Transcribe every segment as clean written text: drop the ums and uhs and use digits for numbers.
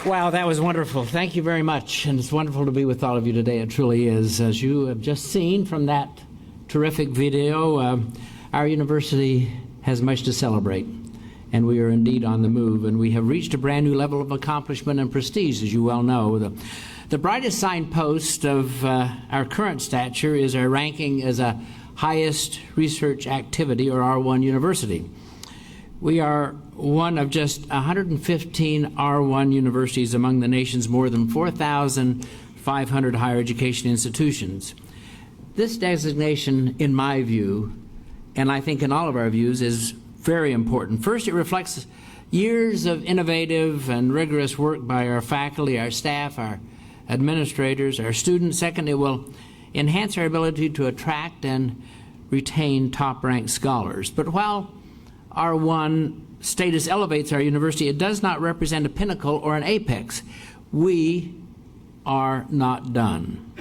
Wow, that was wonderful. Thank you very much. And it's wonderful to be with all of you today. It truly is. As you have just seen from that terrific video, our university has much to celebrate. And we are indeed on the move. And we have reached a brand new level of accomplishment and prestige, as you well know. The brightest signpost of our current stature is our ranking as a highest research activity, or R1 university. We are one of just 115 R1 universities among the nation's more than 4,500 higher education institutions. This designation, in my view, and I think in all of our views, is very important. First, it reflects years of innovative and rigorous work by our faculty, our staff, our administrators, our students. Second, it will enhance our ability to attract and retain top-ranked scholars. But while R1 status elevates our university, it does not represent a pinnacle or an apex. We are not done.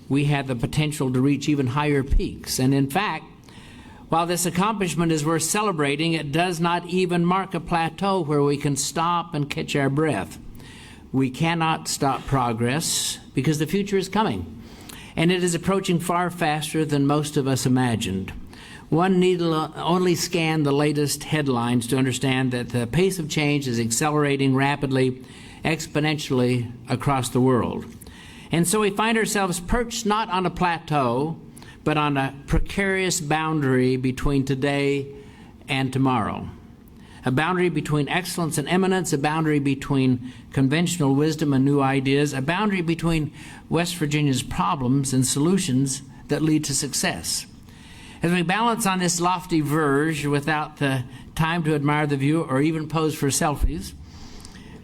We have the potential to reach even higher peaks. And in fact, while this accomplishment is worth celebrating, it does not even mark a plateau where we can stop and catch our breath. We cannot stop progress because the future is coming, and it is approaching far faster than most of us imagined. One need only scan the latest headlines to understand that the pace of change is accelerating rapidly, exponentially across the world. And so we find ourselves perched not on a plateau, but on a precarious boundary between today and tomorrow. A boundary between excellence and eminence, a boundary between conventional wisdom and new ideas, a boundary between West Virginia's problems and solutions that lead to success. As we balance on this lofty verge without the time to admire the view or even pose for selfies,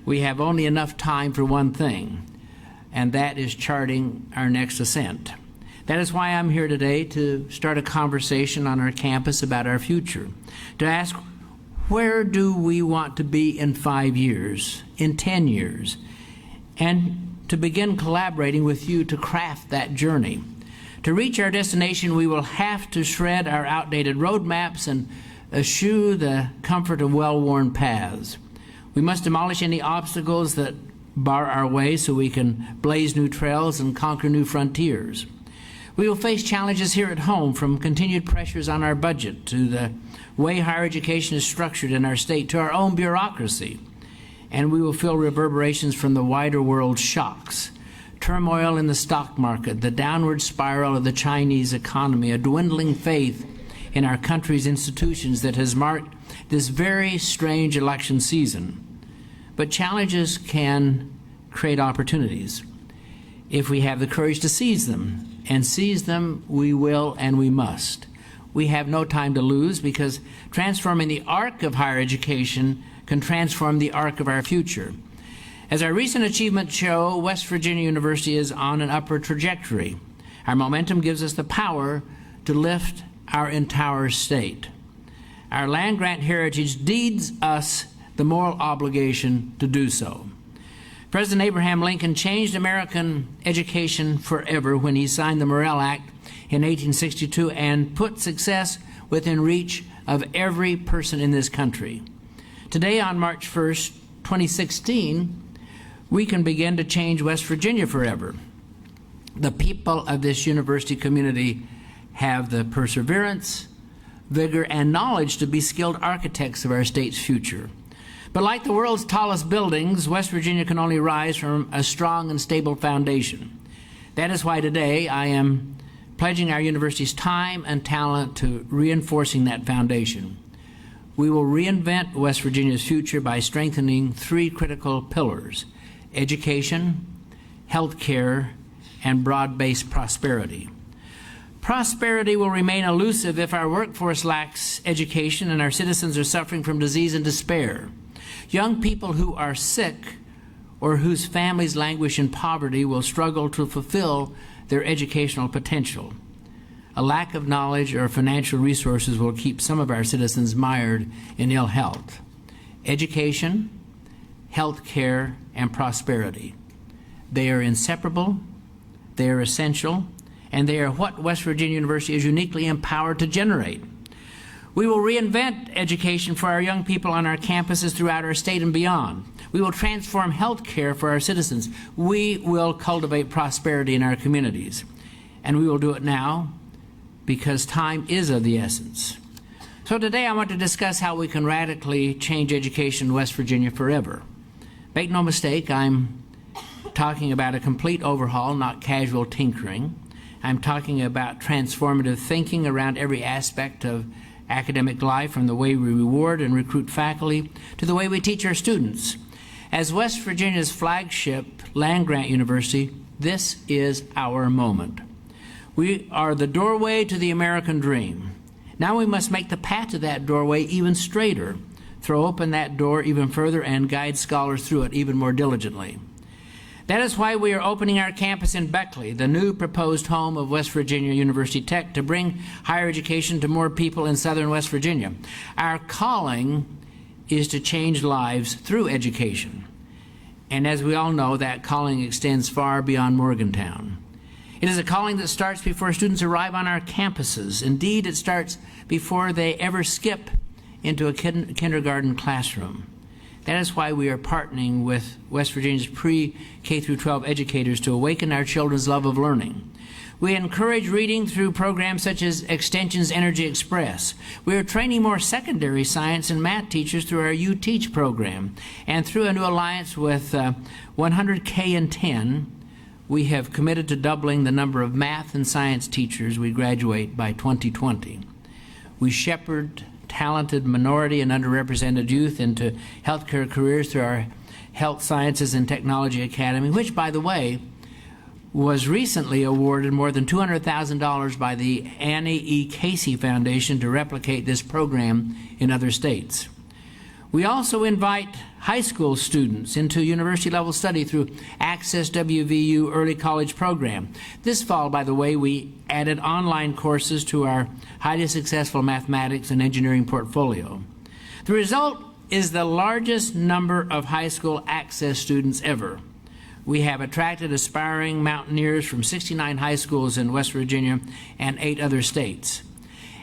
we have only enough time for one thing, and that is charting our next ascent. That is why I'm here today, to start a conversation on our campus about our future, to ask, where do we want to be in 5 years, in 10 years, and to begin collaborating with you to craft that journey. To reach our destination, we will have to shred our outdated roadmaps and eschew the comfort of well-worn paths. We must demolish any obstacles that bar our way so we can blaze new trails and conquer new frontiers. We will face challenges here at home, from continued pressures on our budget to the way higher education is structured in our state to our own bureaucracy. And we will feel reverberations from the wider world shocks. Turmoil in the stock market, the downward spiral of the Chinese economy, a dwindling faith in our country's institutions that has marked this very strange election season. But challenges can create opportunities if we have the courage to seize them. And seize them we will and we must. We have no time to lose, because transforming the arc of higher education can transform the arc of our future. As our recent achievements show, West Virginia University is on an upward trajectory. Our momentum gives us the power to lift our entire state. Our land-grant heritage deeds us the moral obligation to do so. President Abraham Lincoln changed American education forever when he signed the Morrill Act in 1862 and put success within reach of every person in this country. Today, on March 1st, 2016, we can begin to change West Virginia forever. The people of this university community have the perseverance, vigor, and knowledge to be skilled architects of our state's future. But like the world's tallest buildings, West Virginia can only rise from a strong and stable foundation. That is why today I am pledging our university's time and talent to reinforcing that foundation. We will reinvent West Virginia's future by strengthening 3 critical pillars: education, health care, and broad-based prosperity. Prosperity will remain elusive if our workforce lacks education and our citizens are suffering from disease and despair. Young people who are sick or whose families languish in poverty will struggle to fulfill their educational potential. A lack of knowledge or financial resources will keep some of our citizens mired in ill health. Education, health care, and prosperity. They are inseparable, they are essential, and they are what West Virginia University is uniquely empowered to generate. We will reinvent education for our young people on our campuses throughout our state and beyond. We will transform health care for our citizens. We will cultivate prosperity in our communities. And we will do it now because time is of the essence. So today I want to discuss how we can radically change education in West Virginia forever. Make no mistake, I'm talking about a complete overhaul, not casual tinkering. I'm talking about transformative thinking around every aspect of academic life, from the way we reward and recruit faculty to the way we teach our students. As West Virginia's flagship land-grant university, this is our moment. We are the doorway to the American dream. Now we must make the path to that doorway even straighter, throw open that door even further, and guide scholars through it even more diligently. That is why we are opening our campus in Beckley, the new proposed home of West Virginia University Tech, to bring higher education to more people in southern West Virginia. Our calling is to change lives through education. And as we all know, that calling extends far beyond Morgantown. It is a calling that starts before students arrive on our campuses. Indeed, it starts before they ever skip into a kindergarten classroom. That is why we are partnering with West Virginia's pre-K through 12 educators to awaken our children's love of learning. We encourage reading through programs such as Extension's Energy Express. We are training more secondary science and math teachers through our You Teach program. And through a new alliance with 100K in 10, we have committed to doubling the number of math and science teachers we graduate by 2020. We shepherd talented minority and underrepresented youth into healthcare careers through our Health Sciences and Technology Academy, which, by the way, was recently awarded more than $200,000 by the Annie E. Casey Foundation to replicate this program in other states. We also invite high school students into university-level study through Access WVU Early College program. This fall, by the way, we added online courses to our highly successful mathematics and engineering portfolio. The result is the largest number of high school access students ever. We have attracted aspiring mountaineers from 69 high schools in West Virginia and 8 other states.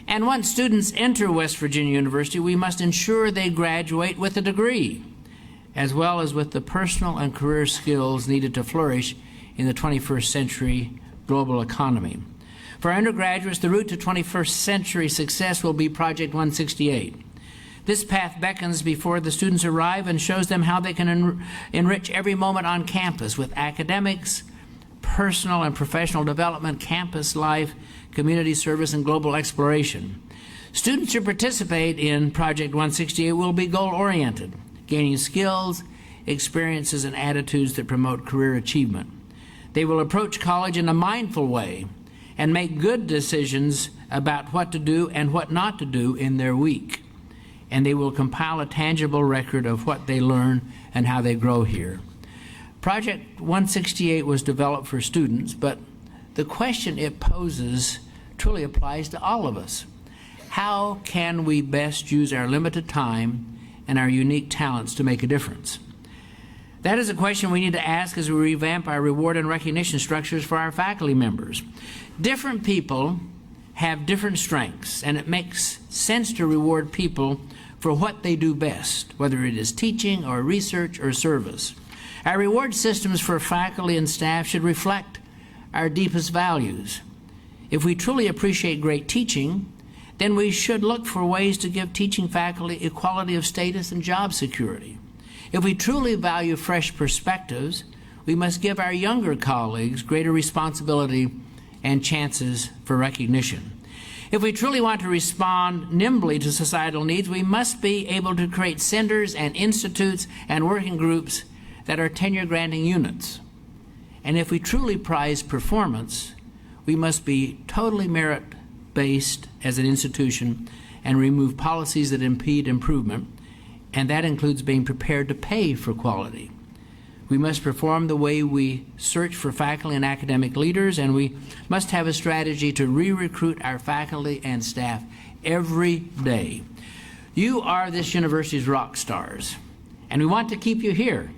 And once students enter West Virginia University, we must ensure they graduate with a degree, as well as with the personal and career skills needed to flourish in the 21st century global economy. For undergraduates, the route to 21st century success will be Project 168. This path beckons before the students arrive and shows them how they can enrich every moment on campus with academics, personal and professional development, campus life, community service, and global exploration. Students who participate in Project 168 will be goal-oriented, gaining skills, experiences, and attitudes that promote career achievement. They will approach college in a mindful way and make good decisions about what to do and what not to do in their week. And they will compile a tangible record of what they learn and how they grow here. Project 168 was developed for students, but the question it poses truly applies to all of us. How can we best use our limited time and our unique talents to make a difference? That is a question we need to ask as we revamp our reward and recognition structures for our faculty members. Different people have different strengths, and it makes sense to reward people for what they do best, whether it is teaching or research or service. Our reward systems for faculty and staff should reflect our deepest values. If we truly appreciate great teaching, then we should look for ways to give teaching faculty equality of status and job security. If we truly value fresh perspectives, we must give our younger colleagues greater responsibility and chances for recognition. If we truly want to respond nimbly to societal needs, we must be able to create centers and institutes and working groups that are tenure-granting units. And if we truly prize performance, we must be totally merit-based as an institution and remove policies that impede improvement, and that includes being prepared to pay for quality. We must perform the way we search for faculty and academic leaders, and we must have a strategy to re-recruit our faculty and staff every day. You are this university's rock stars, and we want to keep you here,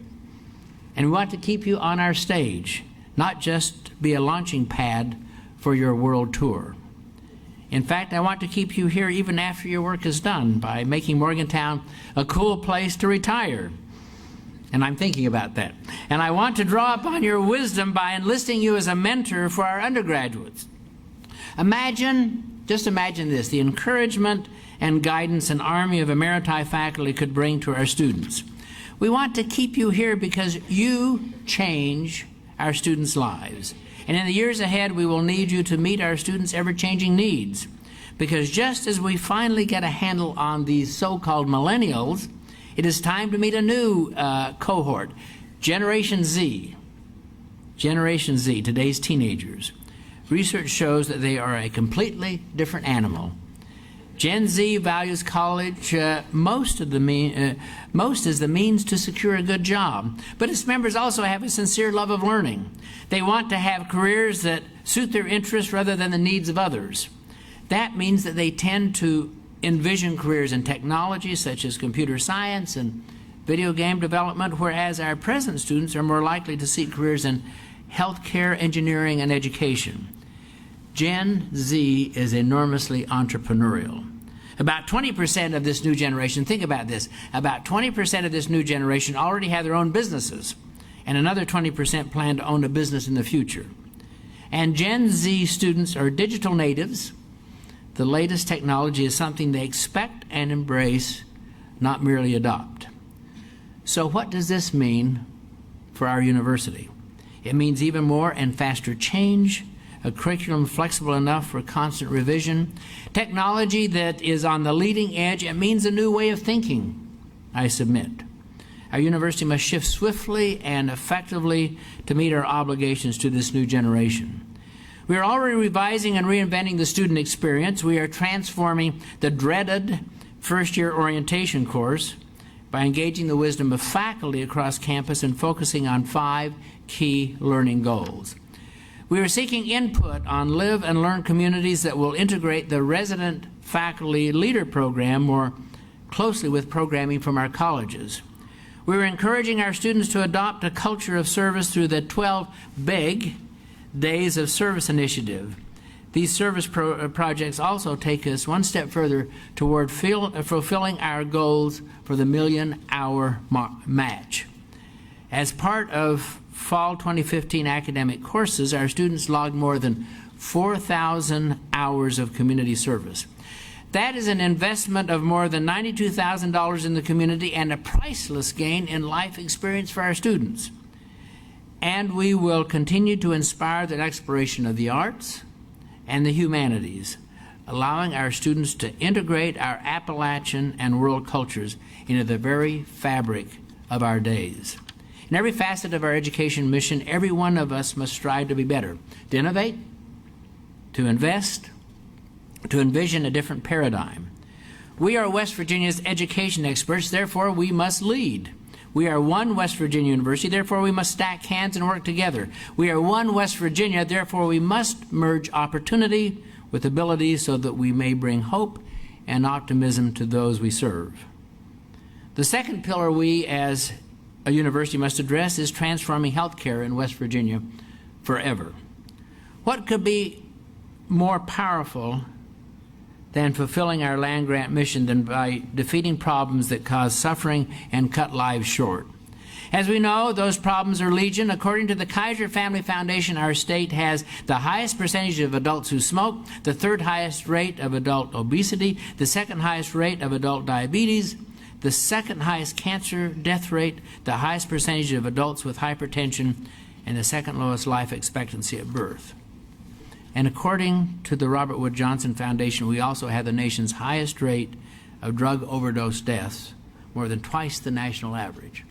and we want to keep you on our stage, not just be a launching pad for your world tour. In fact, I want to keep you here even after your work is done by making Morgantown a cool place to retire. And I'm thinking about that. And I want to draw upon your wisdom by enlisting you as a mentor for our undergraduates. Just imagine this, the encouragement and guidance an army of Emeriti faculty could bring to our students. We want to keep you here because you change our students' lives. And in the years ahead, we will need you to meet our students' ever-changing needs. Because just as we finally get a handle on these so-called millennials, it is time to meet a new cohort, Generation Z. Generation Z, today's teenagers. Research shows that they are a completely different animal. Gen Z values college most as the means to secure a good job, but its members also have a sincere love of learning. They want to have careers that suit their interests rather than the needs of others. That means that they tend to envision careers in technology such as computer science and video game development, whereas our present students are more likely to seek careers in healthcare, engineering, and education. Gen Z is enormously entrepreneurial. About 20% of this new generation, think about this, about 20% of this new generation already have their own businesses, and another 20% plan to own a business in the future. And Gen Z students are digital natives. The latest technology is something they expect and embrace, not merely adopt. So what does this mean for our university? It means even more and faster change, a curriculum flexible enough for constant revision, technology that is on the leading edge. It means a new way of thinking, I submit. Our university must shift swiftly and effectively to meet our obligations to this new generation. We are already revising and reinventing the student experience. We are transforming the dreaded first-year orientation course by engaging the wisdom of faculty across campus and focusing on 5 key learning goals. We are seeking input on live and learn communities that will integrate the resident faculty leader program more closely with programming from our colleges. We are encouraging our students to adopt a culture of service through the 12 big Days of Service initiative. These service projects also take us one step further toward fulfilling our goals for the million-hour match. As part of fall 2015 academic courses, our students logged more than 4,000 hours of community service. That is an investment of more than $92,000 in the community and a priceless gain in life experience for our students. And we will continue to inspire the exploration of the arts and the humanities, allowing our students to integrate our Appalachian and world cultures into the very fabric of our days. In every facet of our education mission, every one of us must strive to be better, to innovate, to invest, to envision a different paradigm. We are West Virginia's education experts, therefore we must lead. We are one West Virginia University, therefore we must stack hands and work together. We are one West Virginia, therefore we must merge opportunity with ability so that we may bring hope and optimism to those we serve. The second pillar we as a university must address is transforming healthcare in West Virginia forever. What could be more powerful than fulfilling our land-grant mission than by defeating problems that cause suffering and cut lives short? As we know, those problems are legion. According to the Kaiser Family Foundation, our state has the highest percentage of adults who smoke, the 3rd highest rate of adult obesity, the 2nd highest rate of adult diabetes, the 2nd highest cancer death rate, the highest percentage of adults with hypertension, and the 2nd lowest life expectancy at birth. And according to the Robert Wood Johnson Foundation, we also have the nation's highest rate of drug overdose deaths, more than twice the national average.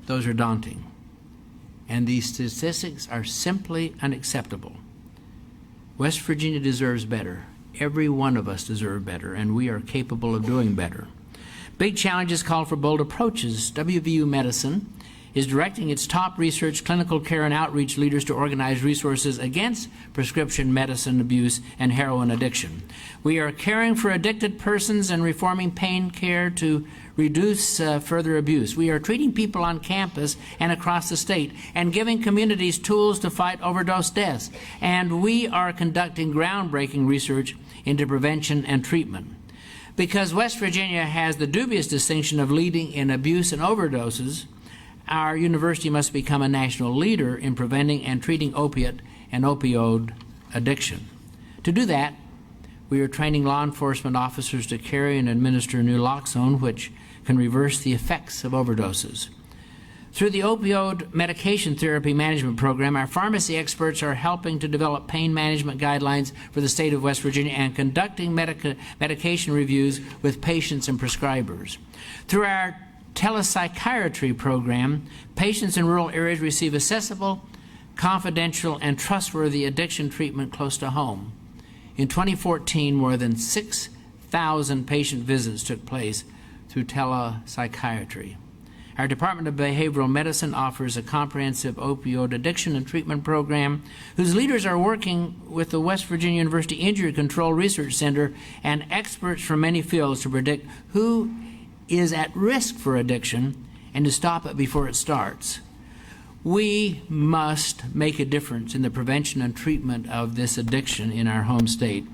Those are daunting. And these statistics are simply unacceptable. West Virginia deserves better. Every one of us deserves better, and we are capable of doing better. Big challenges call for bold approaches. WVU Medicine is directing its top research, clinical care, and outreach leaders to organize resources against prescription medicine abuse and heroin addiction. We are caring for addicted persons and reforming pain care to reduce further abuse. We are treating people on campus and across the state and giving communities tools to fight overdose deaths. And we are conducting groundbreaking research into prevention and treatment. Because West Virginia has the dubious distinction of leading in abuse and overdoses, our university must become a national leader in preventing and treating opiate and opioid addiction. To do that, we are training law enforcement officers to carry and administer naloxone, which can reverse the effects of overdoses. Through the opioid medication therapy management program, our pharmacy experts are helping to develop pain management guidelines for the state of West Virginia and conducting medication reviews with patients and prescribers. Through our telepsychiatry program, patients in rural areas receive accessible, confidential, and trustworthy addiction treatment close to home. In 2014, more than 6,000 patient visits took place through telepsychiatry. Our Department of Behavioral Medicine offers a comprehensive opioid addiction and treatment program whose leaders are working with the West Virginia University Injury Control Research Center and experts from many fields to predict who is at risk for addiction and to stop it before it starts. We must make a difference in the prevention and treatment of this addiction in our home state,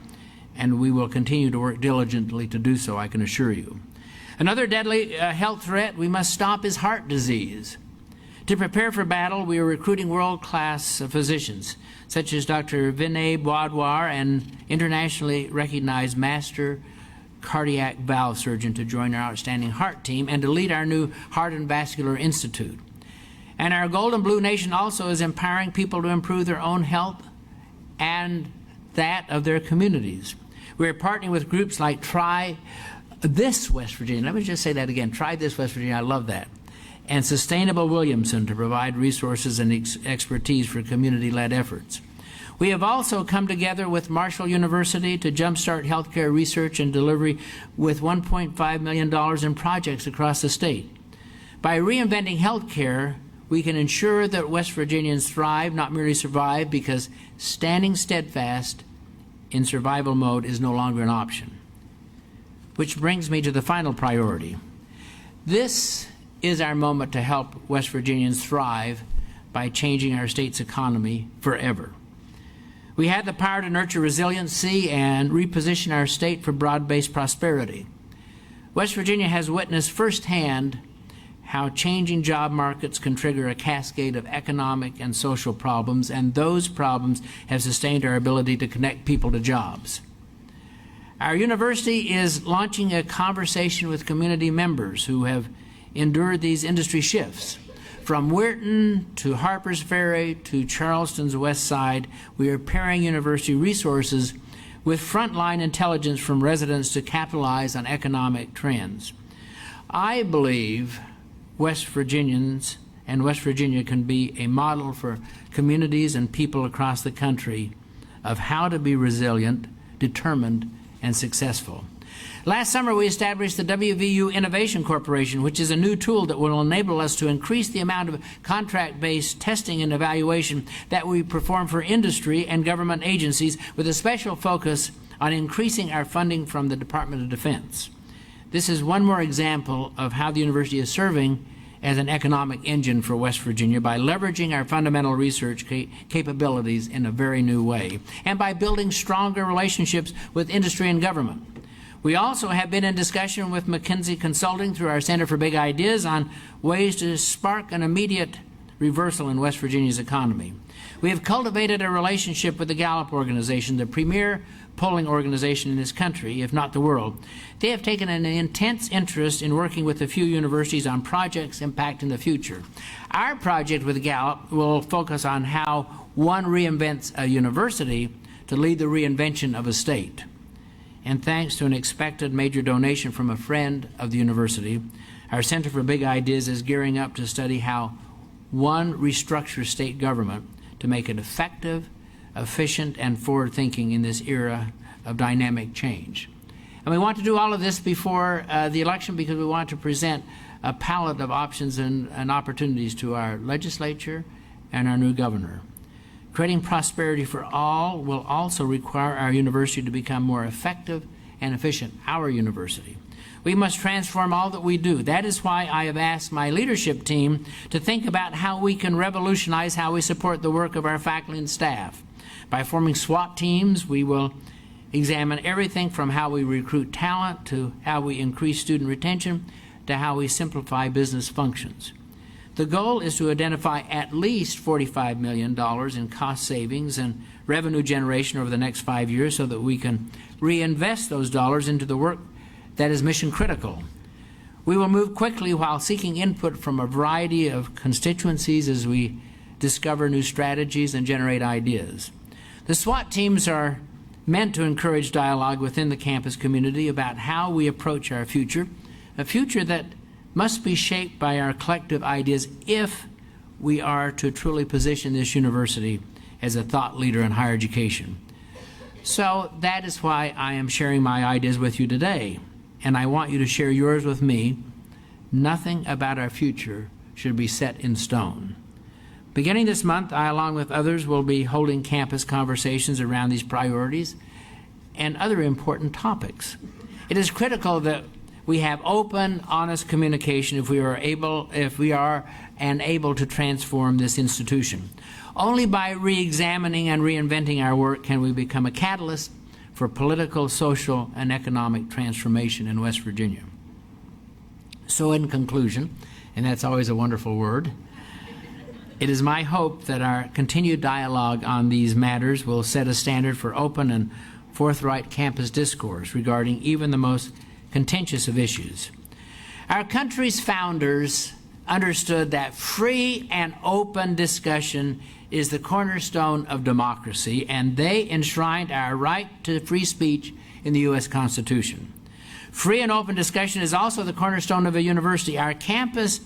and we will continue to work diligently to do so, I can assure you. Another deadly health threat we must stop is heart disease. To prepare for battle, we are recruiting world-class physicians, such as Dr. Vinay Bwadwar, an internationally recognized master cardiac valve surgeon, to join our outstanding heart team and to lead our new Heart and Vascular Institute. And our Golden Blue Nation also is empowering people to improve their own health and that of their communities. We are partnering with groups like Try This West Virginia. Let me just say that again. Try This West Virginia. I love that. And Sustainable Williamson to provide resources and expertise for community-led efforts. We have also come together with Marshall University to jumpstart healthcare research and delivery with $1.5 million in projects across the state. By reinventing healthcare, we can ensure that West Virginians thrive, not merely survive, because standing steadfast in survival mode is no longer an option. Which brings me to the final priority. This is our moment to help West Virginians thrive by changing our state's economy forever. We have the power to nurture resiliency and reposition our state for broad-based prosperity. West Virginia has witnessed firsthand how changing job markets can trigger a cascade of economic and social problems, and those problems have sustained our ability to connect people to jobs. Our university is launching a conversation with community members who have endured these industry shifts. From Weirton to Harpers Ferry to Charleston's West Side, we are pairing university resources with frontline intelligence from residents to capitalize on economic trends. I believe West Virginians and West Virginia can be a model for communities and people across the country of how to be resilient, determined, and successful. Last summer, we established the WVU Innovation Corporation, which is a new tool that will enable us to increase the amount of contract-based testing and evaluation that we perform for industry and government agencies, with a special focus on increasing our funding from the Department of Defense. This is one more example of how the university is serving as an economic engine for West Virginia by leveraging our fundamental research capabilities in a very new way, and by building stronger relationships with industry and government. We also have been in discussion with McKinsey Consulting through our Center for Big Ideas on ways to spark an immediate reversal in West Virginia's economy. We have cultivated a relationship with the Gallup organization, the premier polling organization in this country, if not the world. They have taken an intense interest in working with a few universities on projects impacting the future. Our project with Gallup will focus on how one reinvents a university to lead the reinvention of a state. And thanks to an expected major donation from a friend of the university, our Center for Big Ideas is gearing up to study how one restructures state government to make it effective, efficient, and forward-thinking in this era of dynamic change. And we want to do all of this before the election because we want to present a palette of options and opportunities to our legislature and our new governor. Creating prosperity for all will also require our university to become more effective and efficient, our university. We must transform all that we do. That is why I have asked my leadership team to think about how we can revolutionize how we support the work of our faculty and staff. By forming SWAT teams, we will examine everything from how we recruit talent to how we increase student retention to how we simplify business functions. The goal is to identify at least $45 million in cost savings and revenue generation over the next 5 years so that we can reinvest those dollars into the work that is mission critical. We will move quickly while seeking input from a variety of constituencies as we discover new strategies and generate ideas. The SWAT teams are meant to encourage dialogue within the campus community about how we approach our future, a future that must be shaped by our collective ideas if we are to truly position this university as a thought leader in higher education. So that is why I am sharing my ideas with you today, and I want you to share yours with me. Nothing about our future should be set in stone. Beginning this month, I, along with others, will be holding campus conversations around these priorities and other important topics. It is critical that we have open, honest communication if we are able to transform this institution. Only by re-examining and reinventing our work can we become a catalyst for political, social, and economic transformation in West Virginia. So in conclusion, and that's always a wonderful word, it is my hope that our continued dialogue on these matters will set a standard for open and forthright campus discourse regarding even the most contentious of issues. Our country's founders understood that free and open discussion is the cornerstone of democracy, and they enshrined our right to free speech in the U.S. Constitution. Free and open discussion is also the cornerstone of a university. Our campus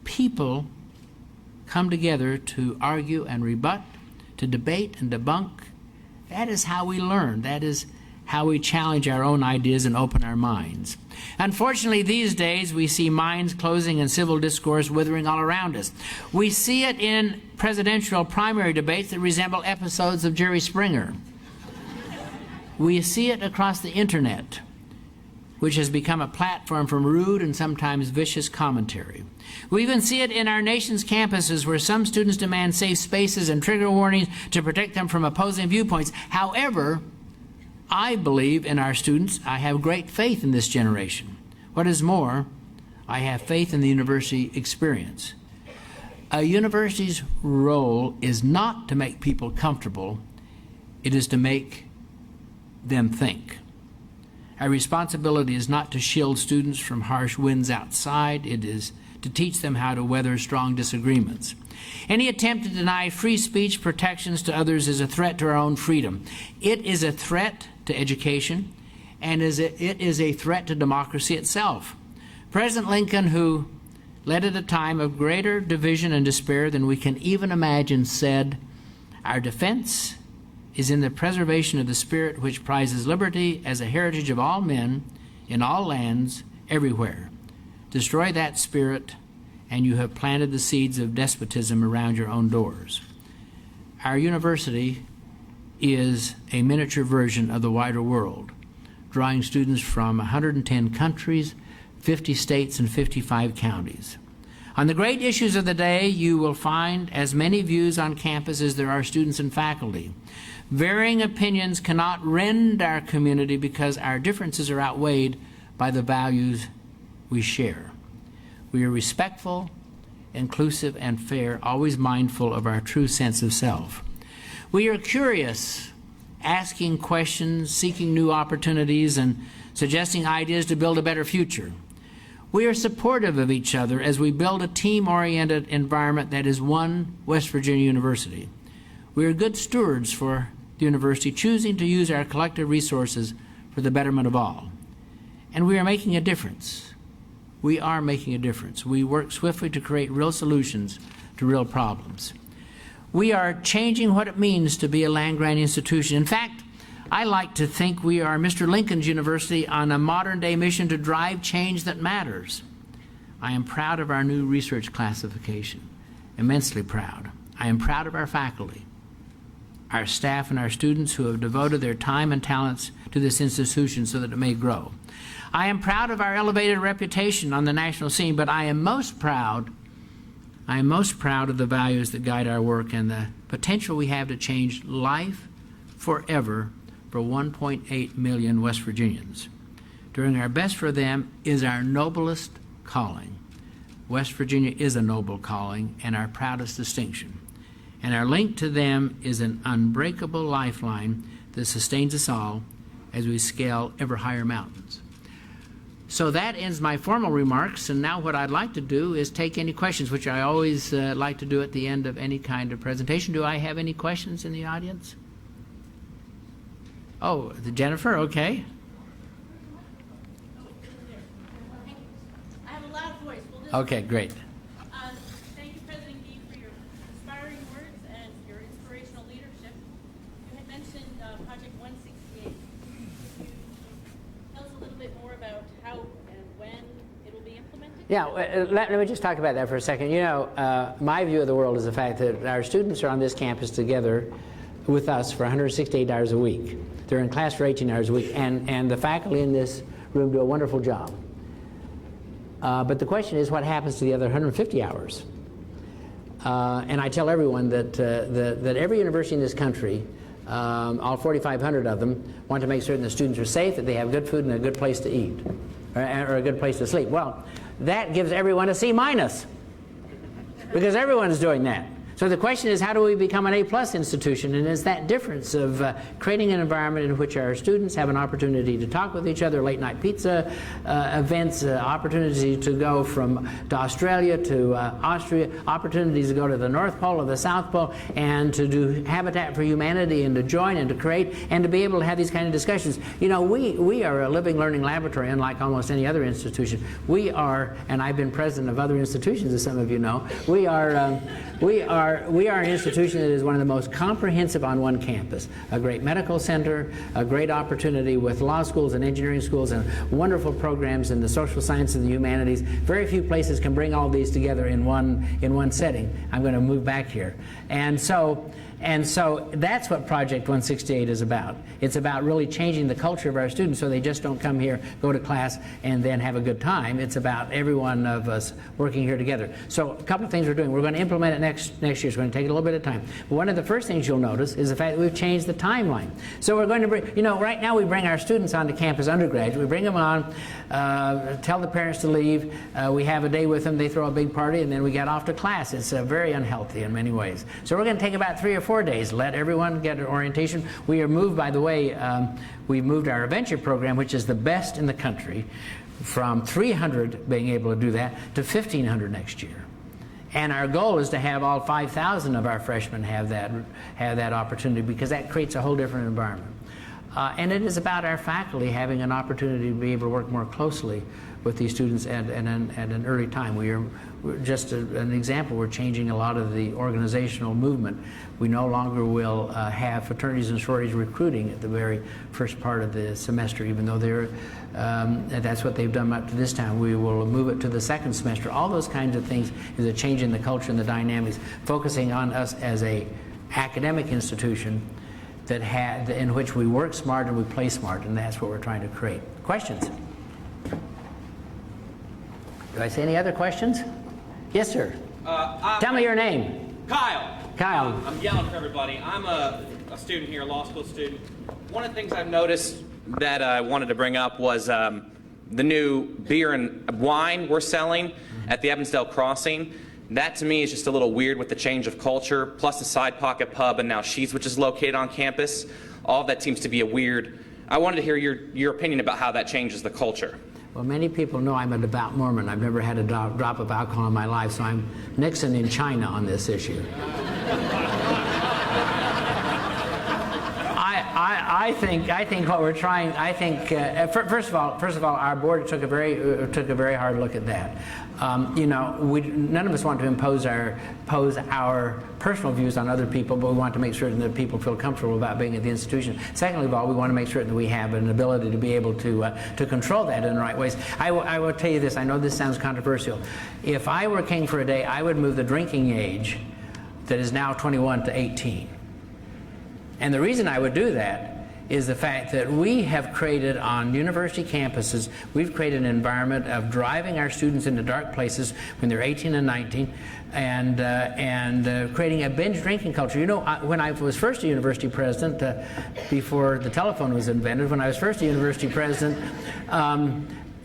people come together to argue and rebut, to debate and debunk. That is how we learn. That is how we challenge our own ideas and open our minds. Unfortunately, these days we see minds closing and civil discourse withering all around us. We see it in presidential primary debates that resemble episodes of Jerry Springer. We see it across the internet, which has become a platform for rude and sometimes vicious commentary. We even see it in our nation's campuses, where some students demand safe spaces and trigger warnings to protect them from opposing viewpoints. However, I believe in our students. I have great faith in this generation. What is more, I have faith in the university experience. A university's role is not to make people comfortable. It is to make them think. Our responsibility is not to shield students from harsh winds outside. It is to teach them how to weather strong disagreements. Any attempt to deny free speech protections to others is a threat to our own freedom. It is a threat to education, and it is a threat to democracy itself. President Lincoln, who led at a time of greater division and despair than we can even imagine, said, "Our defense is in the preservation of the spirit which prizes liberty as a heritage of all men, in all lands, everywhere. Destroy that spirit, and you have planted the seeds of despotism around your own doors." Our university is a miniature version of the wider world, drawing students from 110 countries, 50 states, and 55 counties. On the great issues of the day, you will find as many views on campus as there are students and faculty. Varying opinions cannot rend our community because our differences are outweighed by the values we share. We are respectful, inclusive, and fair, always mindful of our true sense of self. We are curious, asking questions, seeking new opportunities, and suggesting ideas to build a better future. We are supportive of each other as we build a team-oriented environment that is one West Virginia University. We are good stewards for the university, choosing to use our collective resources for the betterment of all. And we are making a difference. We are making a difference. We work swiftly to create real solutions to real problems. We are changing what it means to be a land-grant institution. In fact, I like to think we are Mr. Lincoln's university on a modern-day mission to drive change that matters. I am proud of our new research classification, immensely proud. I am proud of our faculty, our staff, and our students who have devoted their time and talents to this institution so that it may grow. I am proud of our elevated reputation on the national scene, but I am most proud of the values that guide our work and the potential we have to change life forever for 1.8 million West Virginians. Doing our best for them is our noblest calling. West Virginia is a noble calling and our proudest distinction. And our link to them is an unbreakable lifeline that sustains us all as we scale ever higher mountains. So that ends my formal remarks, and now what I'd like to do is take any questions, which I always like to do at the end of any kind of presentation. Do I have any questions in the audience? Oh, Jennifer, okay. I have a loud voice. Okay, great. Thank you, President Gee, for your inspiring words and your inspirational leadership. You had mentioned Project 168. Could you tell us a little bit more about how and when it will be implemented? Yeah, let me just talk about that for a second. You know, my view of the world is the fact that our students are on this campus together with us for 168 hours a week. They're in class for 18 hours a week, and the faculty in this room do a wonderful job. But the question is, what happens to the other 150 hours? And I tell everyone that every university in this country, all 4,500 of them, want to make certain the students are safe, that they have good food and a good place to eat, or a good place to sleep. Well, that gives everyone a C-, because everyone is doing that. So the question is, how do we become an A+ institution? And it's that difference of creating an environment in which our students have an opportunity to talk with each other, late night pizza events, opportunity to go to Australia, to Austria, opportunities to go to the North Pole or the South Pole, and to do Habitat for Humanity, and to join and to create and to be able to have these kind of discussions. You know, we are a living learning laboratory, unlike almost any other institution. We are, and I've been president of other institutions, as some of you know, we are an institution that is one of the most comprehensive on one campus. A great medical center, a great opportunity with law schools and engineering schools, and wonderful programs in the social sciences and the humanities. Very few places can bring all these together in one setting. I'm going to move back here. And so that's what Project 168 is about. It's about really changing the culture of our students so they just don't come here, go to class, and then have a good time. It's about every one of us working here together. So a couple of things we're doing. We're going to implement it next year. It's going to take a little bit of time. But one of the first things you'll notice is the fact that we've changed the timeline. So we're going to bring, you know, right now we bring our students onto campus, undergraduate. We bring them on, tell the parents to leave. We have a day with them. They throw a big party, and then we get off to class. It's very unhealthy in many ways. So we're going to take about 3 or 4 days, let everyone get an orientation. We are moved, by the way, we've moved our adventure program, which is the best in the country, from 300 being able to do that to 1,500 next year. And our goal is to have all 5,000 of our freshmen have that opportunity, because that creates a whole different environment. And it is about our faculty having an opportunity to be able to work more closely with these students at an early time. We're just an example, we're changing a lot of the organizational movement. We no longer will have fraternities and sororities recruiting at the very first part of the semester, even though that's what they've done up to this time. We will move it to the second semester. All those kinds of things is a change in the culture and the dynamics, focusing on us as a academic institution in which we work smart and we play smart, and that's what we're trying to create. Questions? Do I see any other questions? Yes, sir. Tell me your name. Kyle. Kyle. I'm yelling for everybody. I'm a student here, a law school student. One of the things I've noticed that I wanted to bring up was the new beer and wine we're selling at the Evansdale Crossing. That to me is just a little weird with the change of culture, plus the Side Pocket Pub and now Sheets, which is located on campus. All of that seems to be a weird. I wanted to hear your opinion about how that changes the culture. Well, many people know I'm a devout Mormon. I've never had a drop of alcohol in my life, so I'm Nixon in China on this issue. I think what we're trying. I think first of all, our board took a very hard look at that. None of us want to impose our personal views on other people, but we want to make certain that people feel comfortable about being at the institution. Secondly of all, we want to make certain that we have an ability to be able to control that in the right ways. I will tell you this. I know this sounds controversial. If I were king for a day, I would move the drinking age that is now 21 to 18. And the reason I would do that is the fact that we have created on university campuses, we've created an environment of driving our students into dark places when they're 18 and 19 and creating a binge drinking culture. You know, when I was first a university president, before the telephone was invented, when I was first a university president,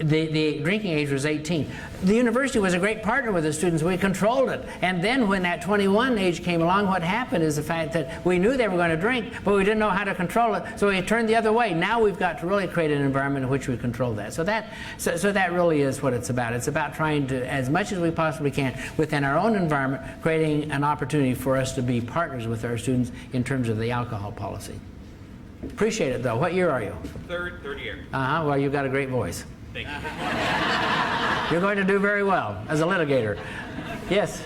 the drinking age was 18. The university was a great partner with the students. We controlled it. And then when that 21 age came along, what happened is the fact that we knew they were going to drink, but we didn't know how to control it, so we turned the other way. Now we've got to really create an environment in which we control that. So that really is what it's about. It's about trying to, as much as we possibly can, within our own environment, creating an opportunity for us to be partners with our students in terms of the alcohol policy. Appreciate it, though. What year are you? Third year. Well, you've got a great voice. Thank you. You're going to do very well as a litigator. Yes.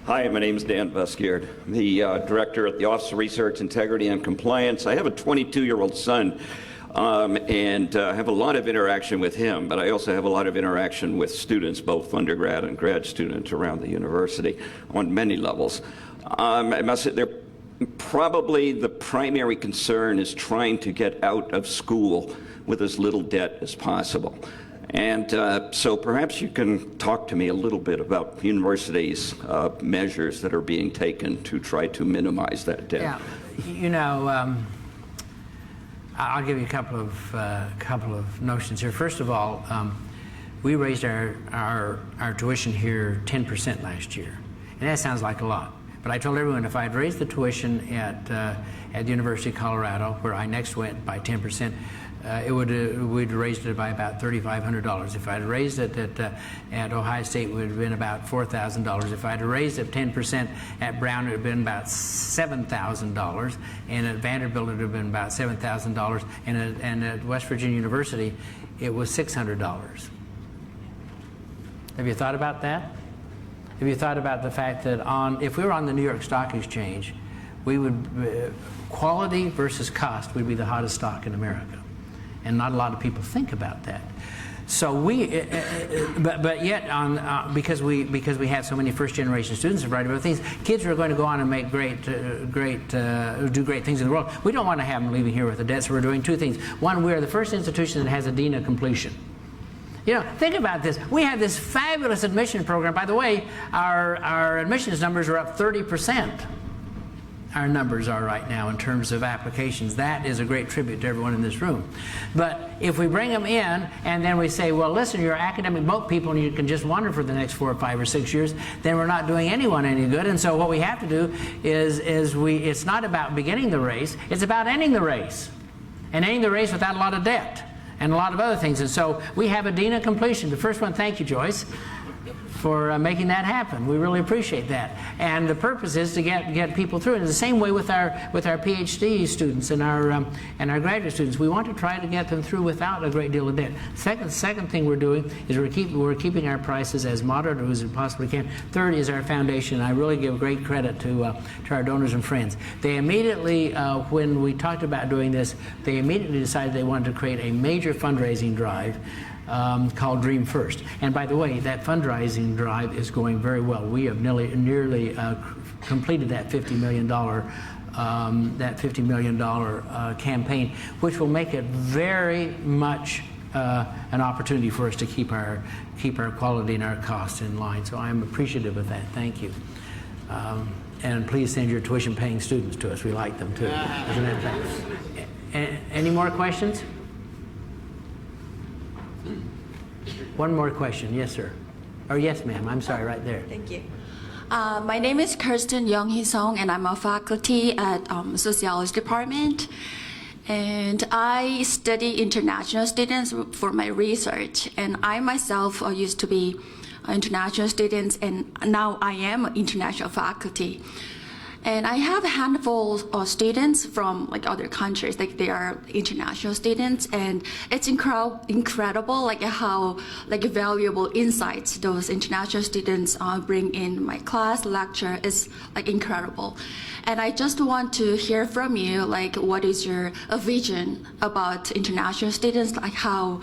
Hi, my name is Dan Vesquierd. I'm the director at the Office of Research, Integrity, and Compliance. I have a 22-year-old son, and I have a lot of interaction with him, but I also have a lot of interaction with students, both undergrad and grad students around the university on many levels. I must say, probably the primary concern is trying to get out of school with as little debt as possible. And so perhaps you can talk to me a little bit about universities' measures that are being taken to try to minimize that debt. Yeah, you know, I'll give you a couple of notions here. First of all, we raised our tuition here 10% last year, and that sounds like a lot. But I told everyone if I had raised the tuition at the University of Colorado, where I next went, by 10%, we'd raised it by about $3,500. If I'd raised it at Ohio State, it would have been about $4,000. If I'd raised it 10% at Brown, it would have been about $7,000, and at Vanderbilt, it would have been about $7,000, and at West Virginia University, it was $600. Have you thought about that? Have you thought about the fact that if we were on the New York Stock Exchange, we would quality versus cost would be the hottest stock in America, and not a lot of people think about that. So but yet because we have so many first-generation students who write about things, kids who are going to go on and make do great things in the world. We don't want to have them leaving here with a debt, so we're doing two things. One, we are the first institution that has a dean of completion. You know, think about this. We have this fabulous admission program. By the way, our admissions numbers are up 30%. Our numbers are right now in terms of applications. That is a great tribute to everyone in this room. But if we bring them in and then we say, well, listen, you're academic boat people and you can just wander for the next 4 or 5 or 6 years, then we're not doing anyone any good. And so what we have to do is it's not about beginning the race, it's about ending the race. And ending the race without a lot of debt and a lot of other things. And so we have a dean of completion. The first one, thank you, Joyce, for making that happen. We really appreciate that. And the purpose is to get people through. And the same way with our PhD students and our graduate students. We want to try to get them through without a great deal of debt. Second thing we're doing is we're keeping our prices as moderate as we possibly can. Third is our foundation. I really give great credit to our donors and friends. They immediately, when we talked about doing this, they immediately decided they wanted to create a major fundraising drive called Dream First. And by the way, that fundraising drive is going very well. We have nearly completed that $50 million campaign, which will make it very much an opportunity for us to keep our quality and our costs in line. So I'm appreciative of that. Thank you. And please send your tuition-paying students to us. We like them too. Isn't that any more questions? One more question. Yes, sir. Or yes, ma'am. I'm sorry, right there. Thank you. My name is Kirsten Young-hee Song, and I'm a faculty at Sociology Department. And I study international students for my research. And I myself used to be international students, and now I am an international faculty. And I have a handful of students from like other countries, like they are international students, and it's incredible like how like valuable insights those international students bring in my class lecture is like incredible. And I just want to hear from you, like what is your vision about international students, like how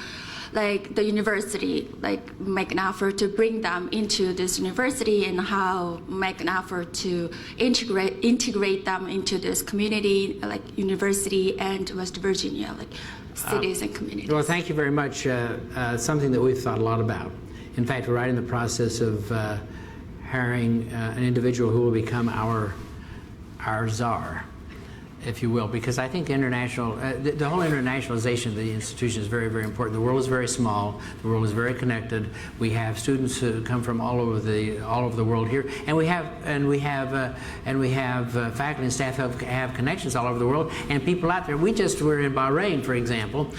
like the university like make an effort to bring them into this university, and how make an effort to integrate them into this community, like university and West Virginia, like cities and communities. Well, thank you very much. Something that we've thought a lot about. In fact, we're right in the process of hiring an individual who will become our czar, if you will, because I think the international, the whole internationalization of the institution is very, very important. The world is very small. The world is very connected. We have students who come from all over the world here, and we have faculty and staff who have connections all over the world, and people out there. We just were in Bahrain, for example.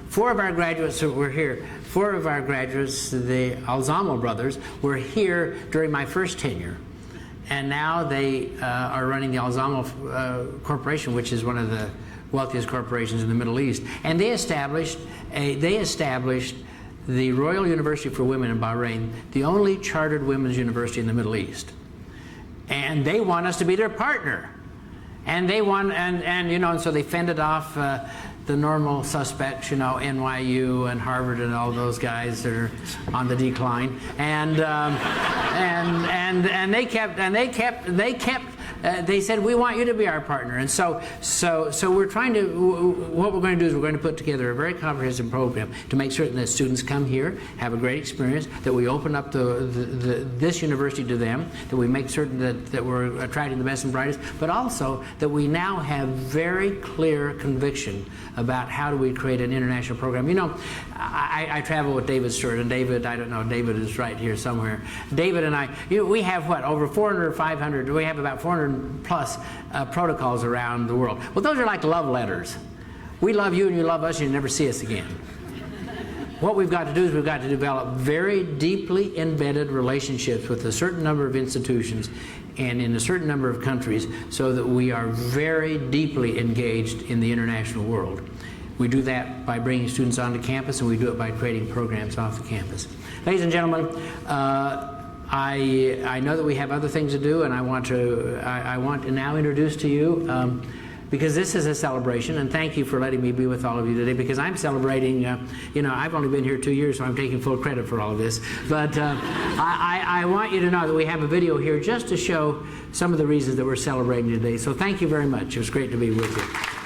4 of our graduates were here. 4 of our graduates, the Alzamo brothers, were here during my first tenure. And now they are running the Alzamo Corporation, which is one of the wealthiest corporations in the Middle East. And they established the Royal University for Women in Bahrain, the only chartered women's university in the Middle East. And they want us to be their partner. And they want, and you know, and so they fended off the normal suspects, you know, NYU and Harvard and all those guys that are on the decline, and they said, we want you to be our partner. And so we're trying to, what we're going to do is we're going to put together a very comprehensive program to make certain that students come here, have a great experience, that we open up this university to them, that we make certain that we're attracting the best and brightest, but also that we now have very clear conviction about how do we create an international program. You know, I travel with David Stewart, and David, I don't know, David is right here somewhere. David and I, you know, we have what, over 400 or 500, we have about 400 plus protocols around the world. Well, those are like love letters. We love you and you love us and you never see us again. What we've got to do is we've got to develop very deeply embedded relationships with a certain number of institutions and in a certain number of countries so that we are very deeply engaged in the international world. We do that by bringing students onto campus, and we do it by creating programs off the campus. Ladies and gentlemen, I know that we have other things to do, and I want to now introduce to you, because this is a celebration, and thank you for letting me be with all of you today, because I'm celebrating, you know, I've only been here 2 years, so I'm taking full credit for all of this. But I want you to know that we have a video here just to show some of the reasons that we're celebrating today. So thank you very much. It was great to be with you.